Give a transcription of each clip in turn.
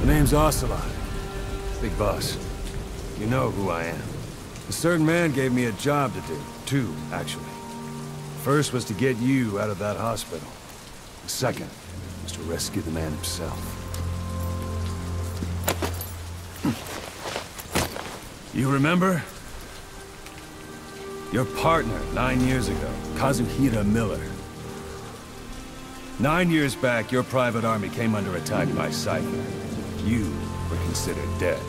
The name's Ocelot. Big boss. You know who I am. A certain man gave me a job to do. Two, actually. First was to get you out of that hospital. The second was to rescue the man himself. You remember? Your partner 9 years ago, Kazuhira Miller. 9 years back, your private army came under attack by Cypher. You were considered dead.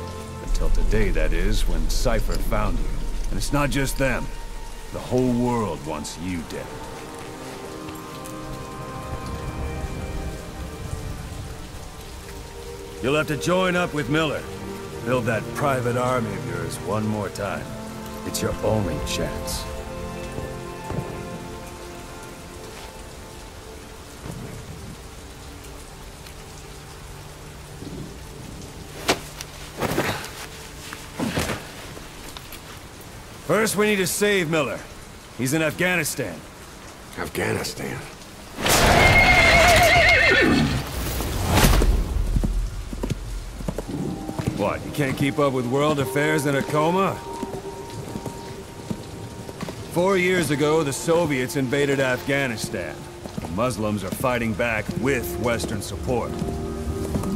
Until today, that is, when Cypher found you. And it's not just them. The whole world wants you dead. You'll have to join up with Miller. Build that private army of yours one more time. It's your only chance. First, we need to save Miller. He's in Afghanistan. Afghanistan? What, you can't keep up with world affairs in a coma? 4 years ago, the Soviets invaded Afghanistan. The Muslims are fighting back with Western support.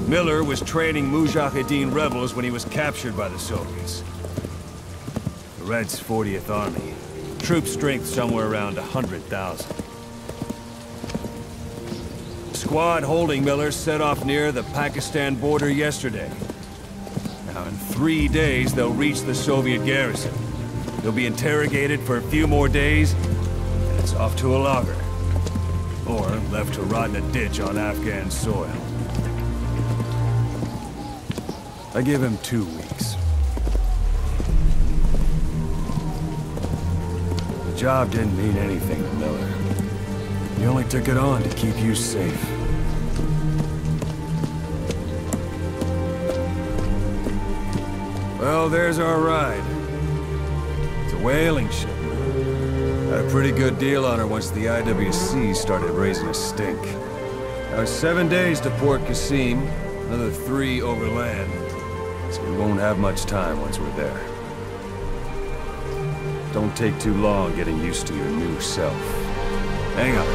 Miller was training Mujahideen rebels when he was captured by the Soviets. The Reds' 40th Army. Troop strength somewhere around 100,000. The squad holding Miller set off near the Pakistan border yesterday. Now, in 3 days, they'll reach the Soviet garrison. They'll be interrogated for a few more days, and it's off to a lager. Or left to rot in a ditch on Afghan soil. I give him 2 weeks. The job didn't mean anything to Miller. He only took it on to keep you safe. Well, there's our ride. It's a whaling ship. Had a pretty good deal on her once the IWC started raising a stink. Now 7 days to Port Qasim, another 3 overland. So we won't have much time once we're there. Don't take too long getting used to your new self. Hang on.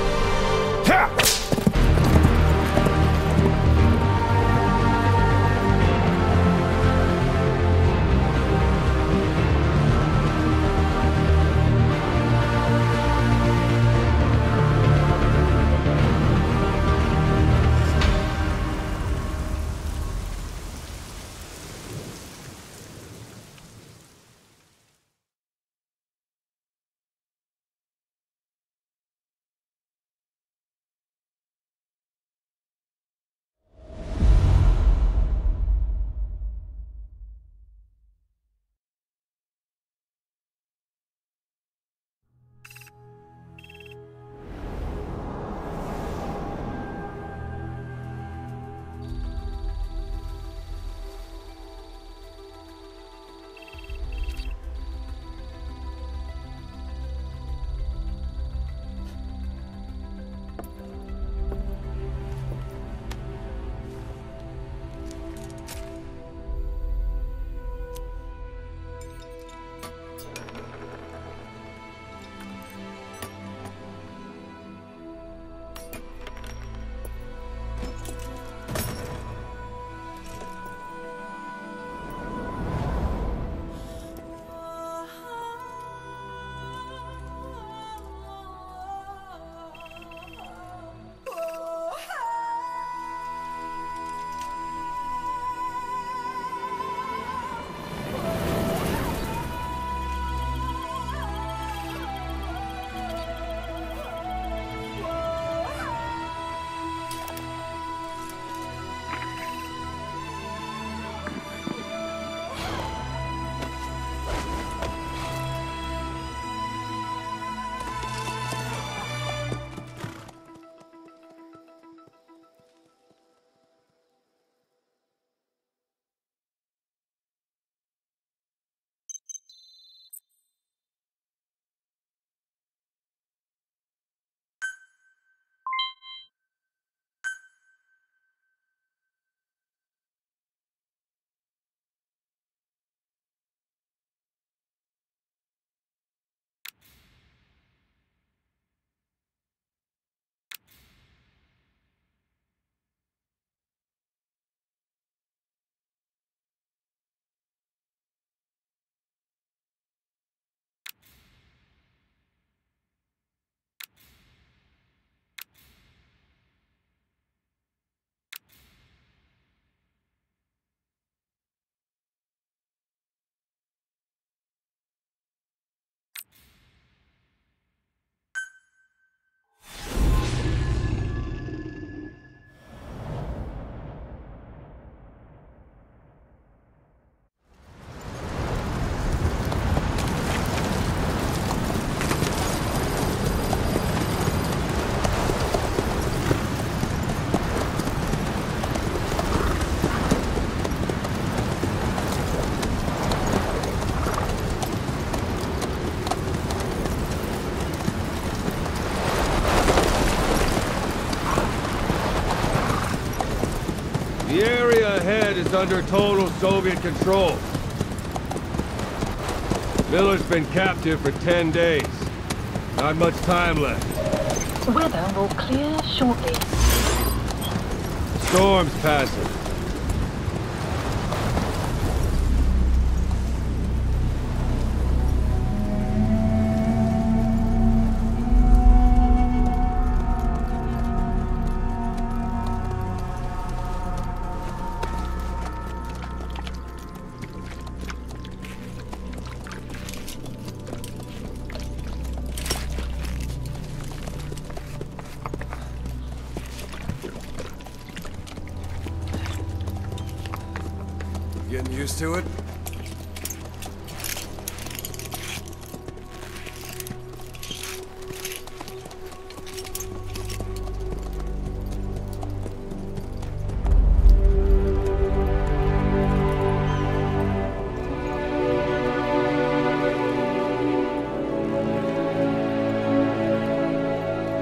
Ha! under total Soviet control. Miller's been captive for 10 days. Not much time left. Weather will clear shortly. Storm's passing. Getting used to it?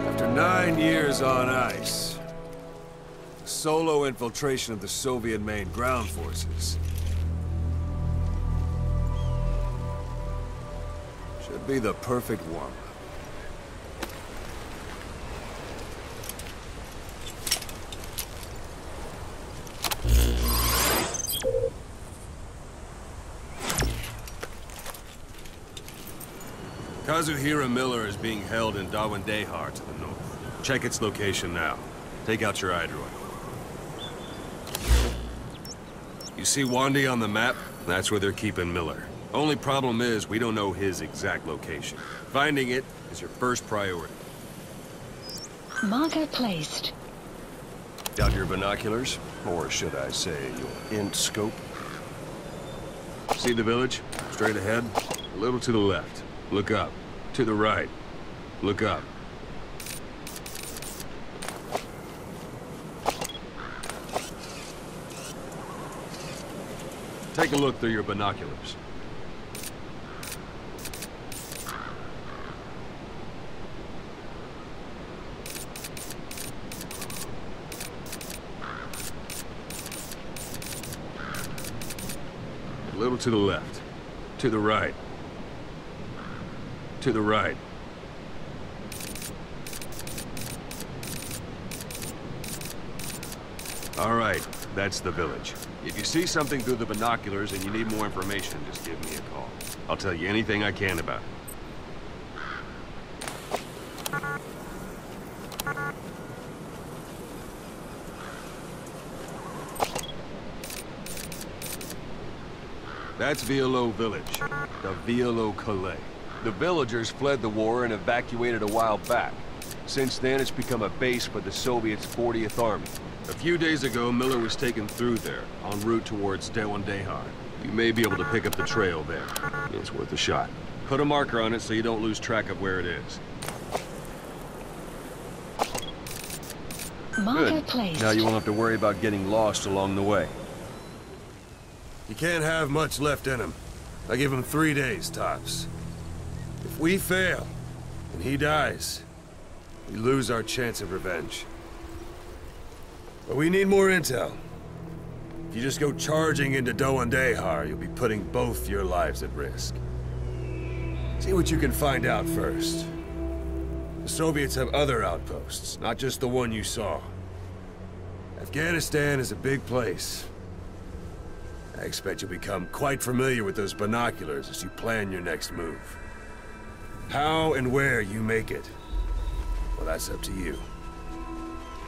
After 9 years on ice, solo infiltration of the Soviet main ground forces should be the perfect warm-up. Kazuhira Miller is being held in Dawandehar to the north. Check its location now. Take out your iDroid. You see Wandy on the map? That's where they're keeping Miller. Only problem is, we don't know his exact location. Finding it is your first priority. Marker placed. Got your binoculars? Or should I say, your int scope? See the village? Straight ahead? A little to the left. Look up. To the right. Look up. Take a look through your binoculars. A little to the left. To the right. To the right. All right, that's the village. If you see something through the binoculars and you need more information, just give me a call. I'll tell you anything I can about it. That's Violo Village, the Violo Calais. The villagers fled the war and evacuated a while back. Since then, it's become a base for the Soviets' 40th Army. A few days ago, Miller was taken through there, en route towards Dawandehar. You may be able to pick up the trail there. It's worth a shot. Put a marker on it so you don't lose track of where it is. Marker placed. Now you won't have to worry about getting lost along the way. You can't have much left in him. I give him 3 days, tops. If we fail, and he dies, we lose our chance of revenge. But we need more intel. If you just go charging into Dawandehar, you'll be putting both your lives at risk. See what you can find out first. The Soviets have other outposts, not just the one you saw. Afghanistan is a big place. I expect you'll become quite familiar with those binoculars as you plan your next move. How and where you make it, well, that's up to you.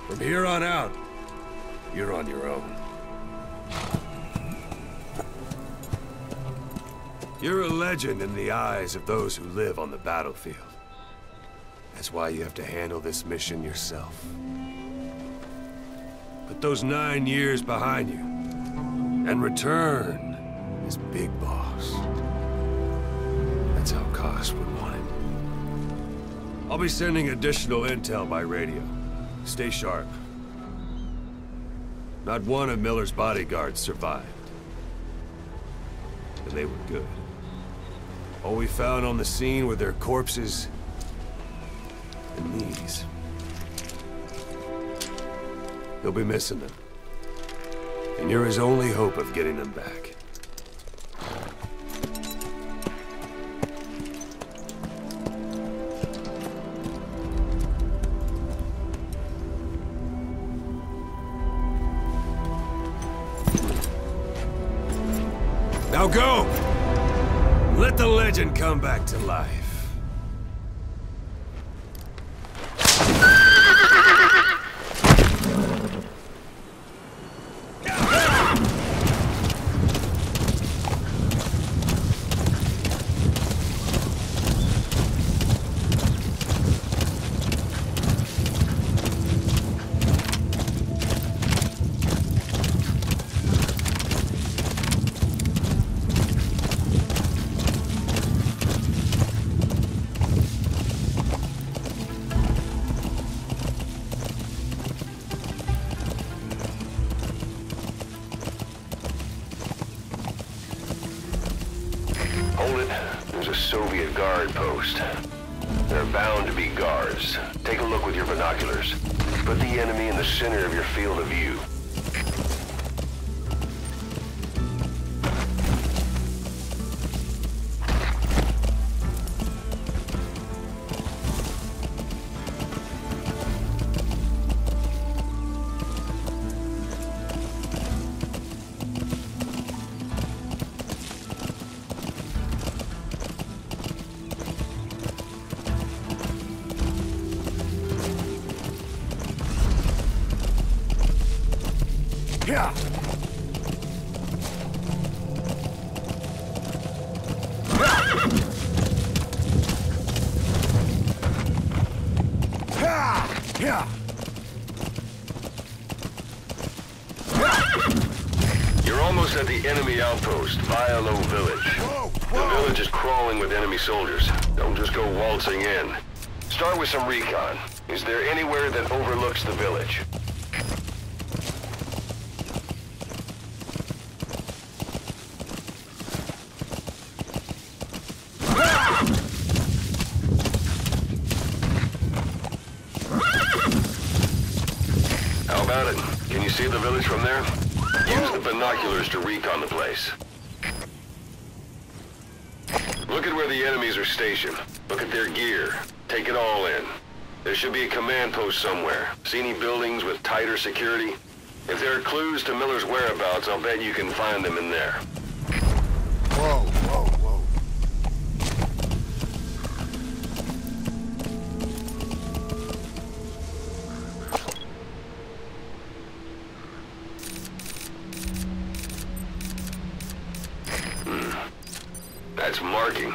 From here on out, you're on your own. You're a legend in the eyes of those who live on the battlefield. That's why you have to handle this mission yourself. Put those 9 years behind you, and return as Big Boss. That's how Koss would want it. I'll be sending additional intel by radio. Stay sharp. Not one of Miller's bodyguards survived. And they were good. All we found on the scene were their corpses and these. You'll be missing them. And you're his only hope of getting them back. Now go! Let the legend come back to life. Hold it. There's a Soviet guard post. There are bound to be guards. Take a look with your binoculars. Put the enemy in the center of your field of view. Yeah. You're almost at the enemy outpost, Vialo Village. The village is crawling with enemy soldiers. Don't just go waltzing in. Start with some recon. Is there anywhere that overlooks the village? How about it? Can you see the village from there? Use the binoculars to recon the place. Look at where the enemies are stationed. Look at their gear. Take it all in. There should be a command post somewhere. See any buildings with tighter security? If there are clues to Miller's whereabouts, I'll bet you can find them in there. Whoa, whoa, whoa. That's marking.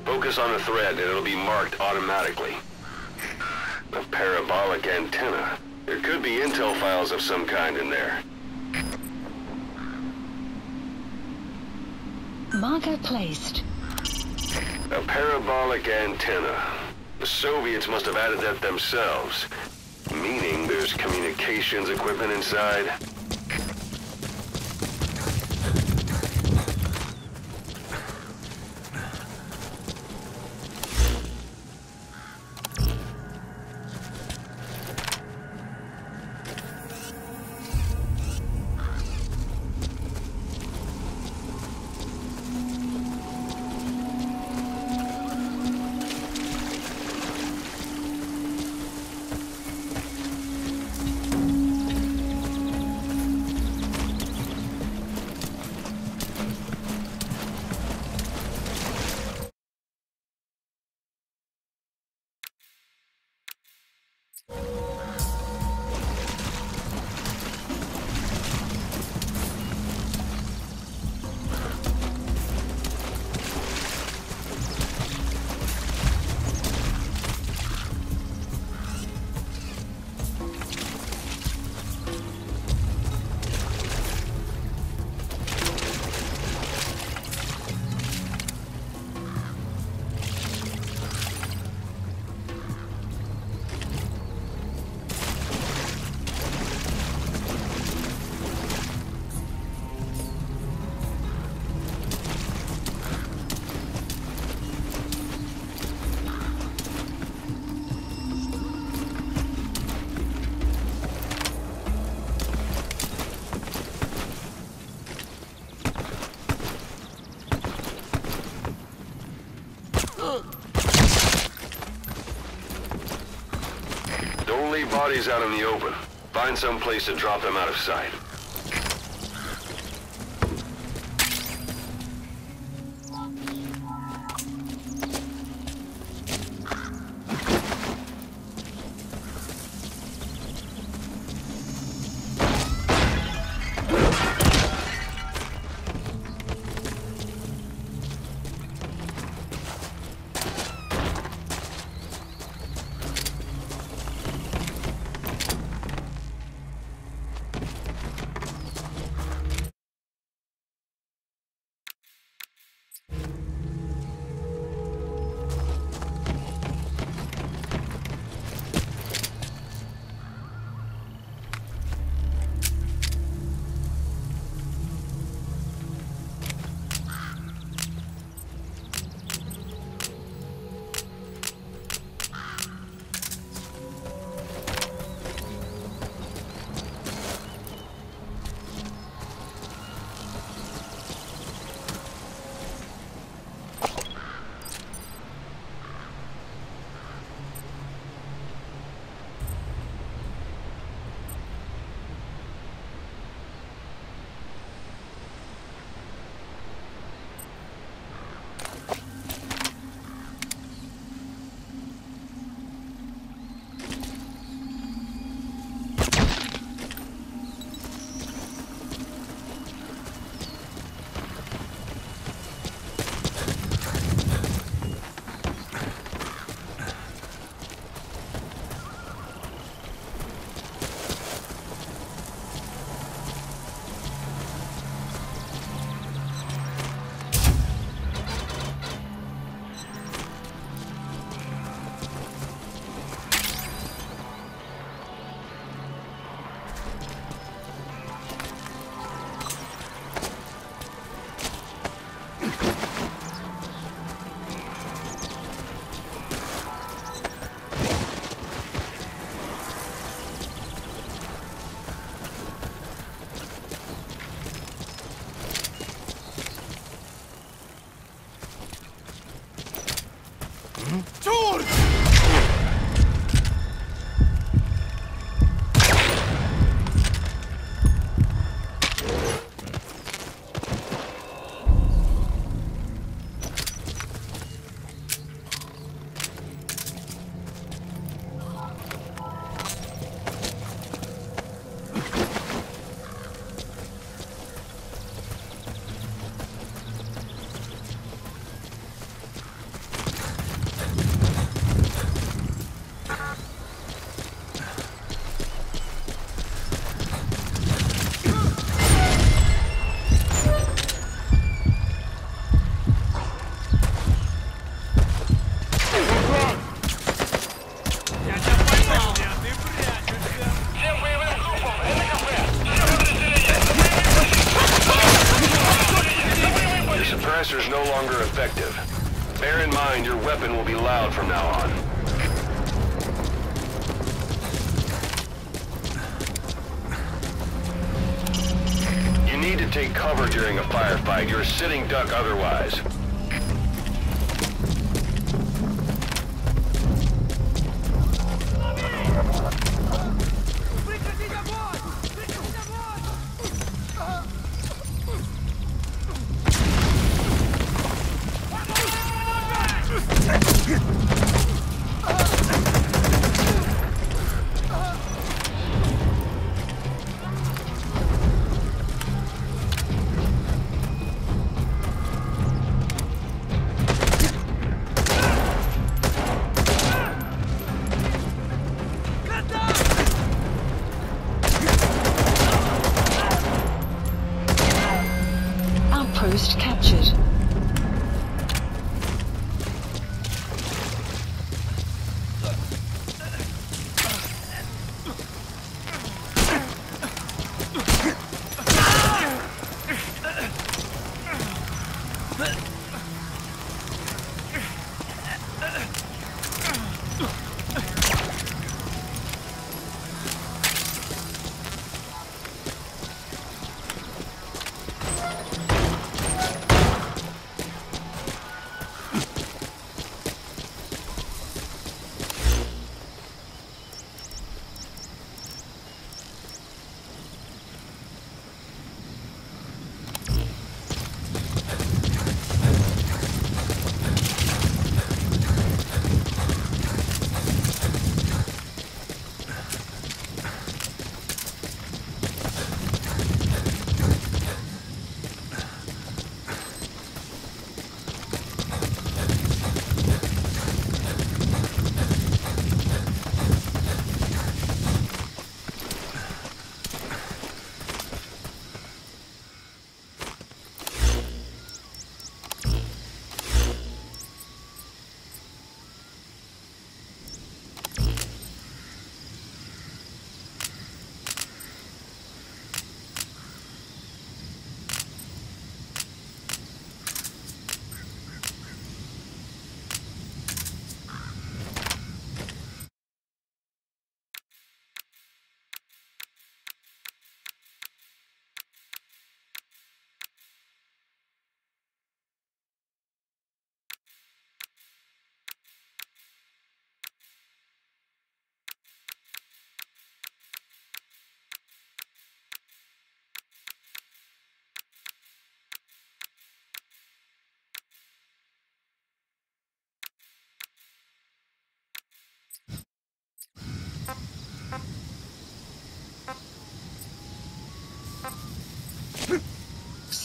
Focus on a thread and it'll be marked automatically. A parabolic antenna. There could be intel files of some kind in there. Marker placed. A parabolic antenna. The Soviets must have added that themselves. Meaning there's communications equipment inside. Don't leave bodies out in the open. Find some place to drop them out of sight. Suppressor's no longer effective. Bear in mind your weapon will be loud from now on. You need to take cover during a firefight. You're a sitting duck otherwise. Outpost captured.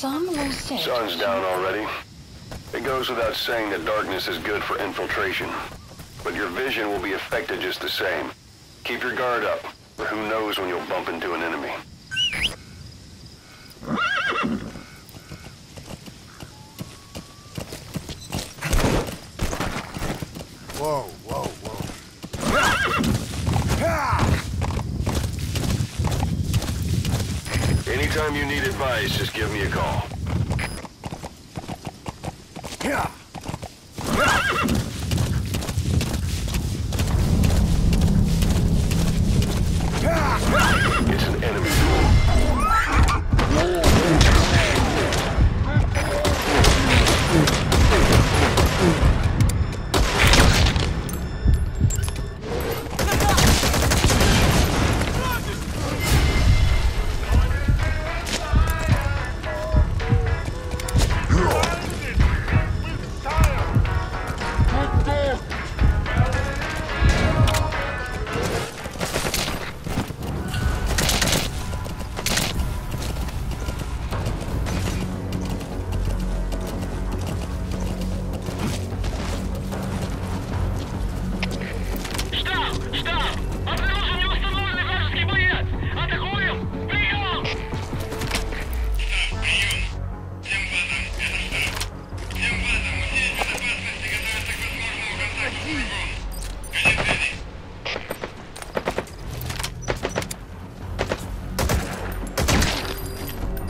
Sun will set. Sun's down already. It goes without saying that darkness is good for infiltration. But your vision will be affected just the same. Keep your guard up, or who knows when you'll bump into an enemy. Whoa, whoa, whoa. Anytime you need advice, just give me a call. It's an enemy.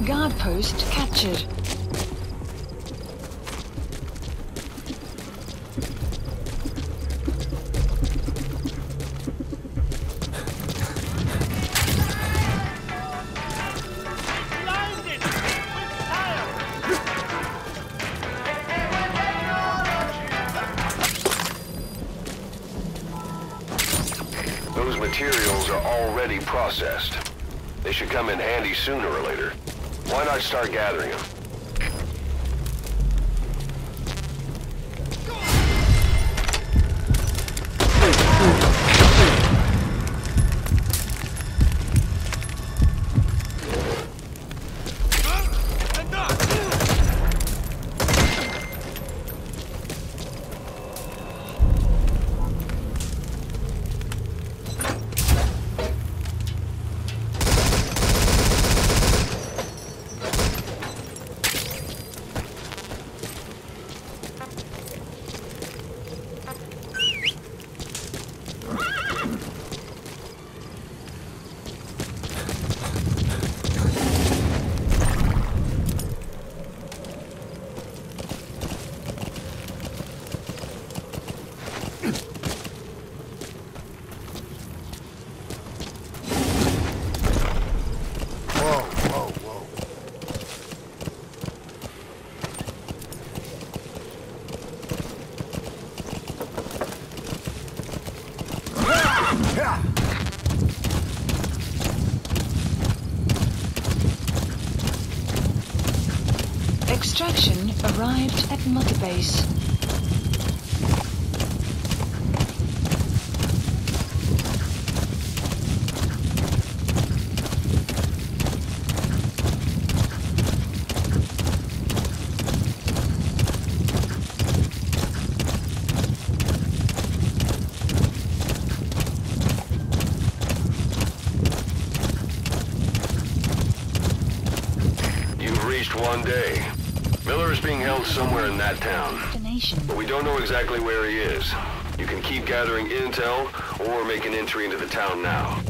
Guard post captured. Those materials are already processed. They should come in handy sooner or later. Why not start gathering them? Extraction arrived at Mother Base. You've reached one day. Miller is being held somewhere in that town, but we don't know exactly where he is. You can keep gathering intel or make an entry into the town now.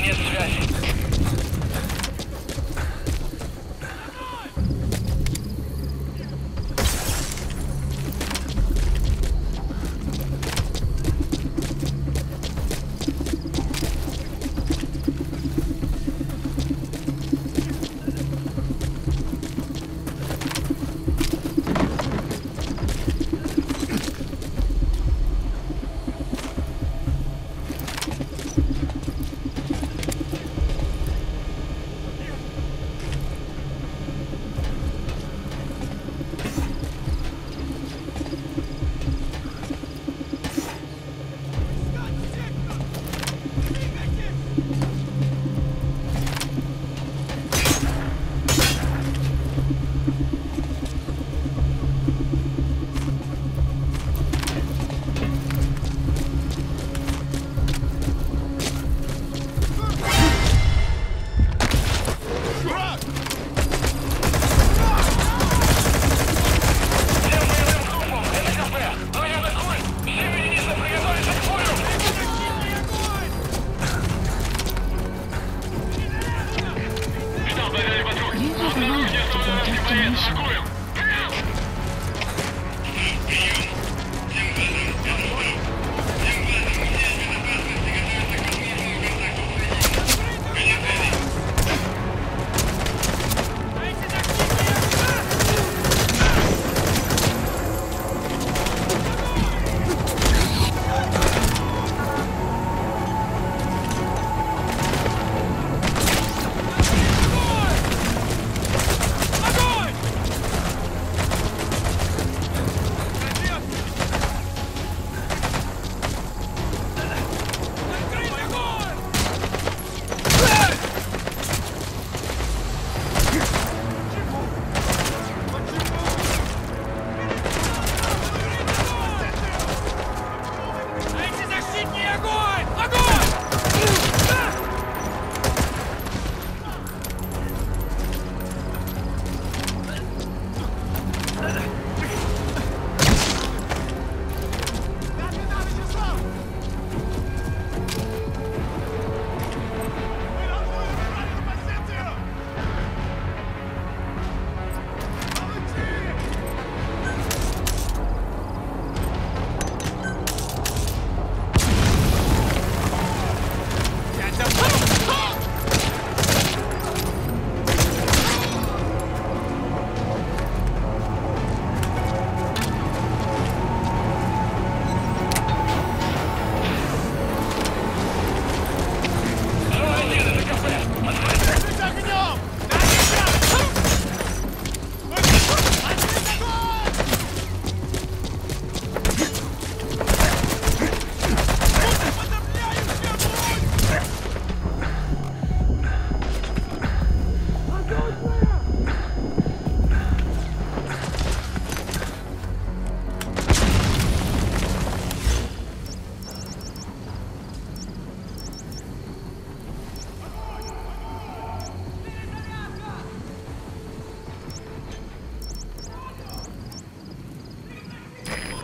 Конец связи.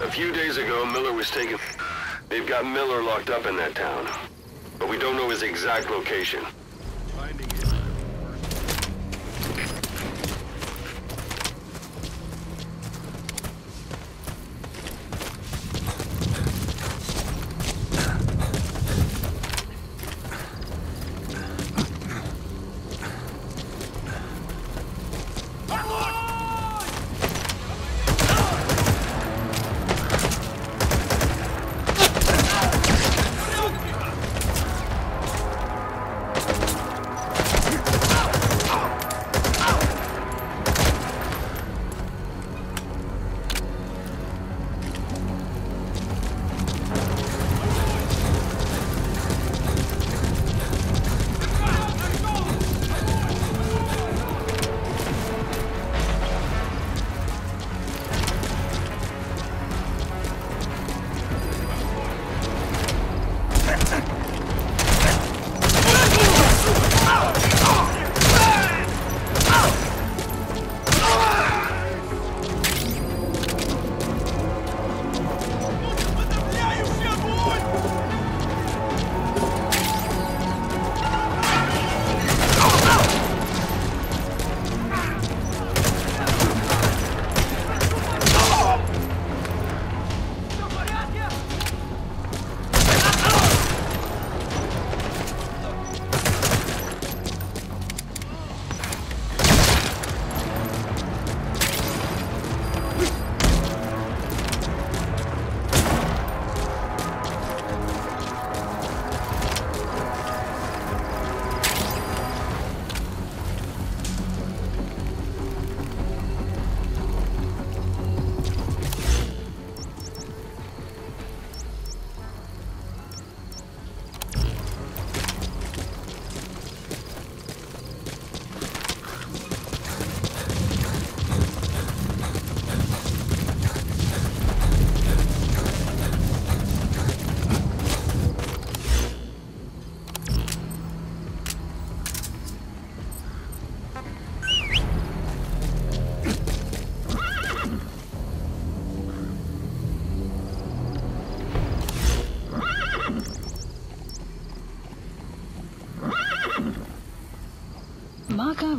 A few days ago, Miller was taken. They've got Miller locked up in that town, but we don't know his exact location. Finding it.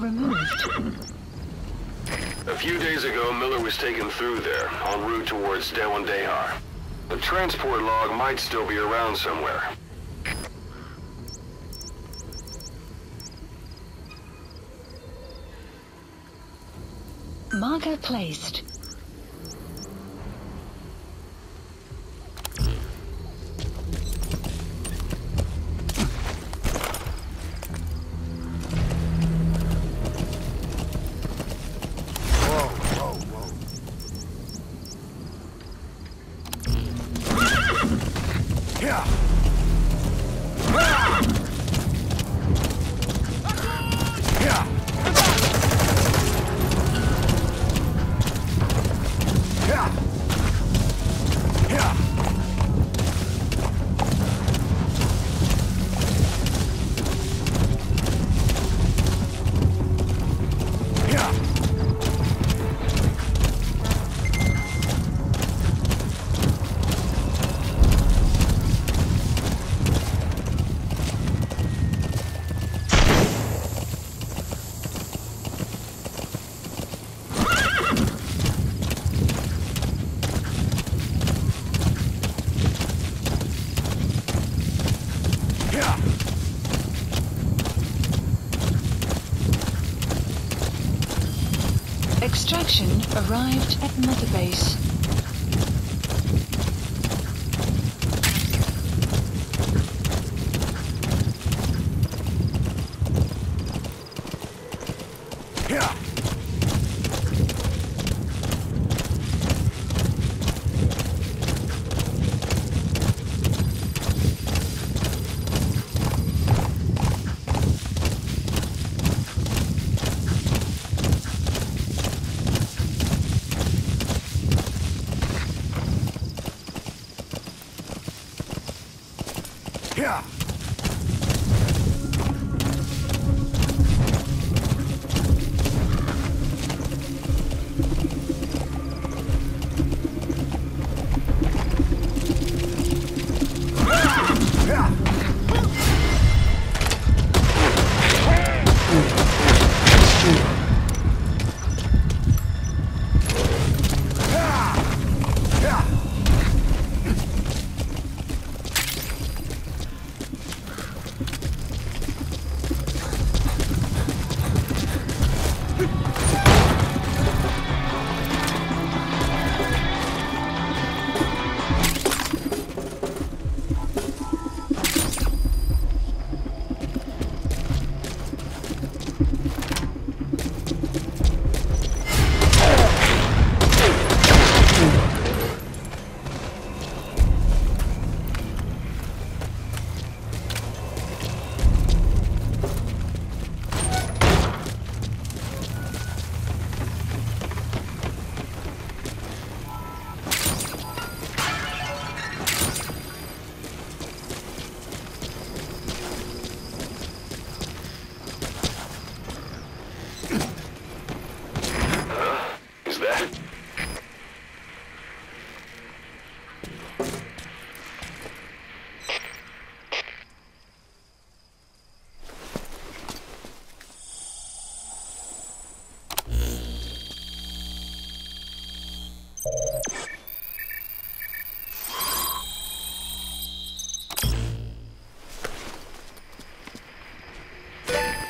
removed. A few days ago, Miller was taken through there, en route towards Dewandehar. The transport log might still be around somewhere. Marker placed. Extraction arrived at Mother Base.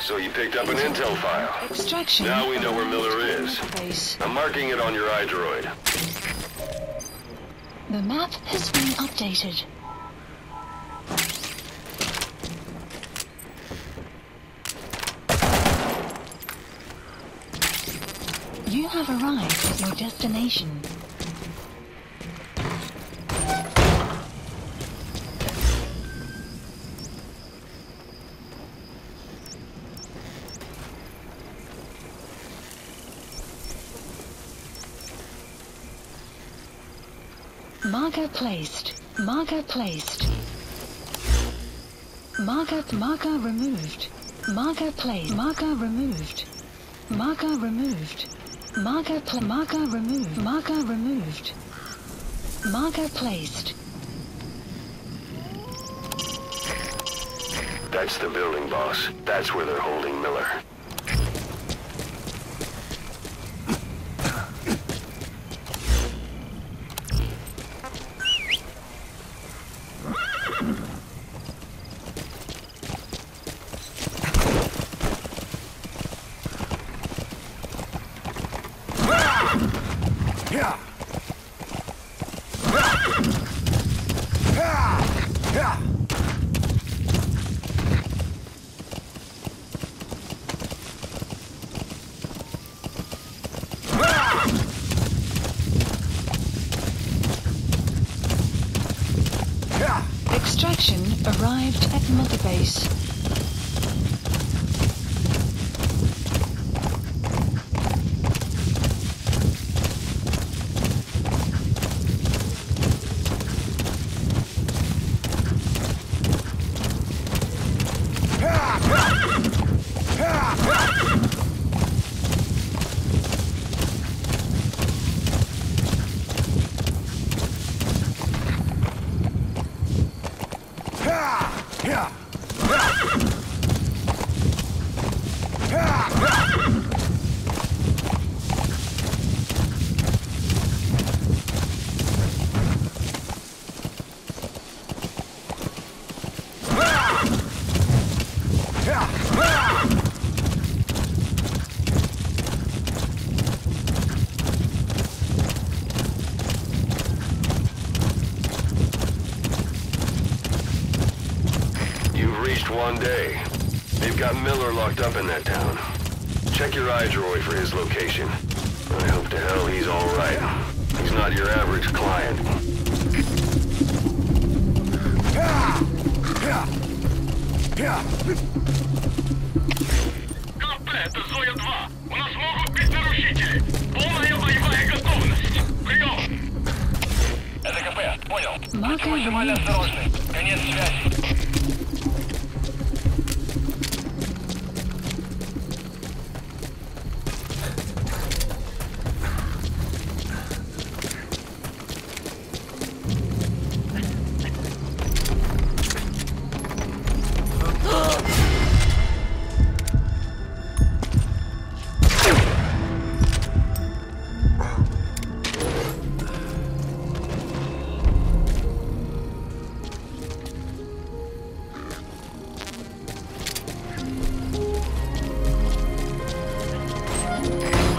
So you picked up an intel file. Extraction. Now we know where Miller is. Base. I'm marking it on your iDroid. The map has been updated. You have arrived at your destination. Marker placed. Marker placed. Marker removed. Marker placed. Marker removed. Marker removed. Marker removed. Marker removed. Marker placed. That's the building, boss. That's where they're holding Miller. Extraction arrived at Mother Base. One day. They've got Miller locked up in that town. Check your iDroid for his location. I hope to hell he's all right. He's not your average client. КП, это Зоя-2. У нас могут быть нарушители. Полная боевая готовность. Прием. Это КП, понял. Будьте максимально осторожны. Конец связи.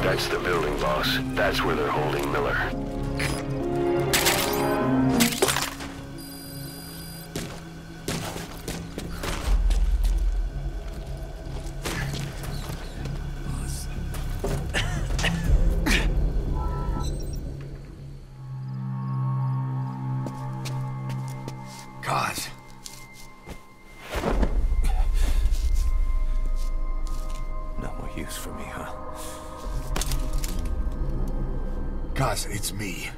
That's the building, boss. That's where they're holding Miller. God. No more use for me, huh? Cause it's me.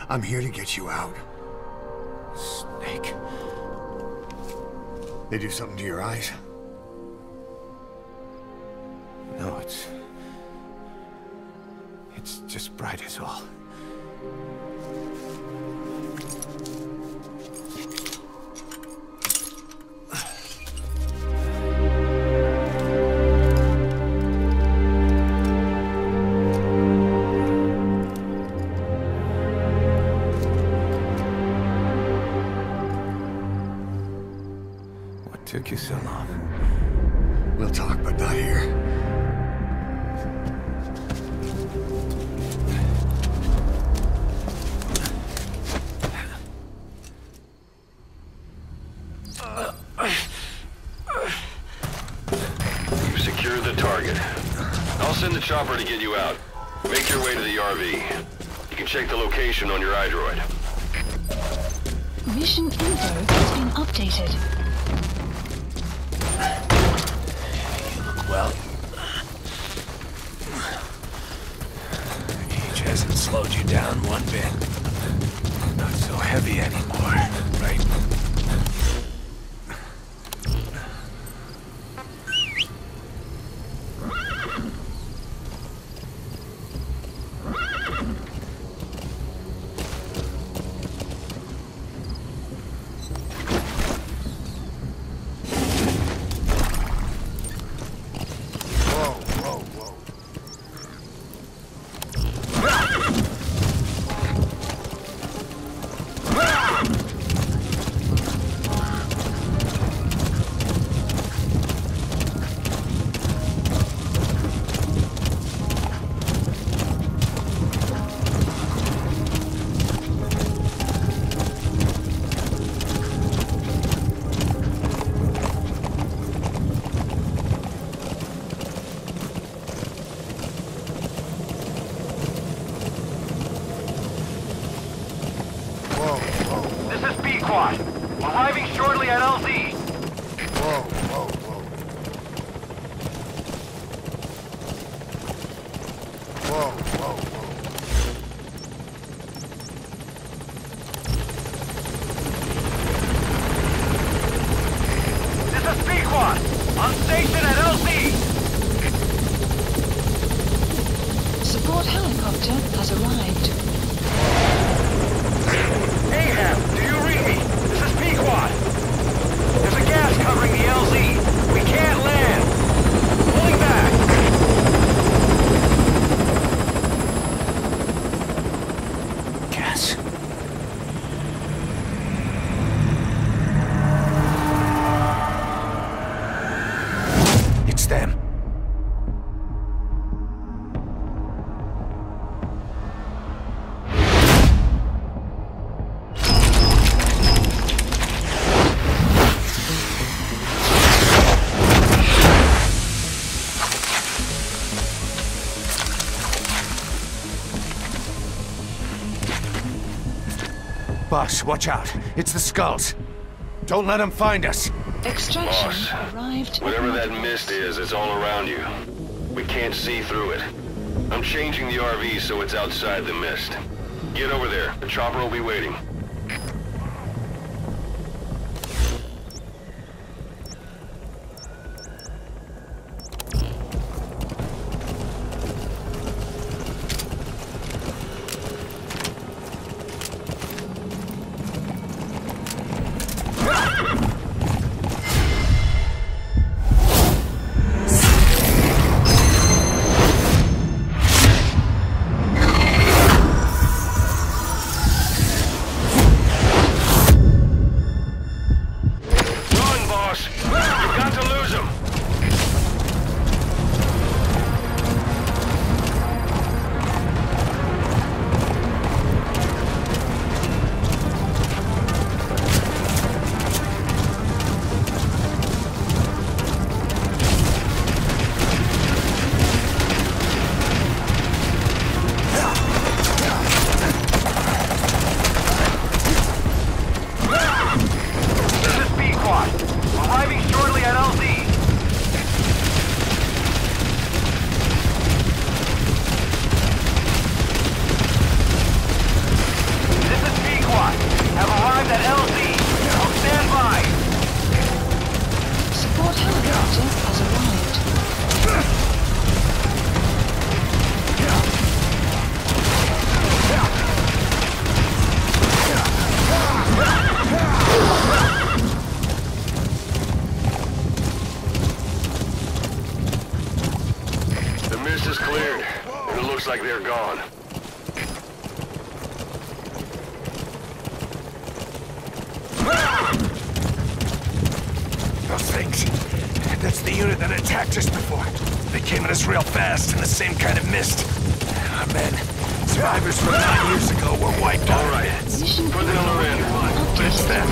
I'm here to get you out. Snake. They do something to your eyes? No, it's just bright as all. What took you so long? We'll talk, but not here. You've secured the target. I'll send the chopper to get you out. Make your way to the RV. You can check the location on your iDroid. Mission info has been updated. You look well. Age hasn't slowed you down one bit. Not so heavy anymore, right? squad. Arriving shortly at LZ. Whoa, whoa, whoa. Whoa, whoa, whoa. This is Pequod. On station at LZ. Support helicopter has arrived. Ahab, do you read me? This is Pequod. There's a gas covering the LZ. We can't land. Pulling back. Gas. It's them. Boss, watch out. It's the skulls. Don't let them find us. Extraction Boss, arrived. whatever that mist is, it's all around you. We can't see through it. I'm changing the RV so it's outside the mist. Get over there. The chopper will be waiting. Run, boss! You've got to lose him! This is Pequod. Arriving shortly at LZ. This is Pequod. Have arrived at LZ. I'll stand by. Support helicopter has arrived. The mist is cleared, and it looks like they're gone. Those things. That's the unit that attacked us before. They came at us real fast in the same kind of mist. Our men, survivors from 9 years ago, were wiped out. All right. Mission Put the Miller in. But it's them.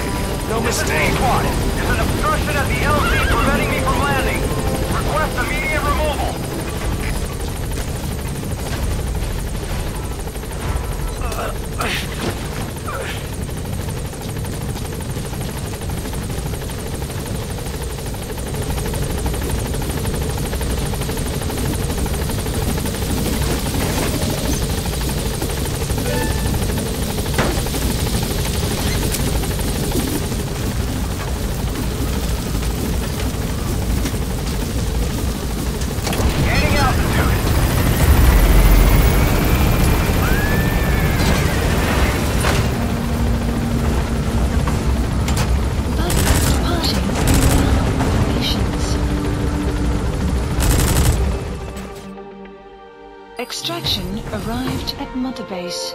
No This is mistake. Pequod. There's an obstruction at the LZ preventing me from landing. Request immediate removal. Gaining altitude. Buses departing operations. Extraction arrived at Mother Base.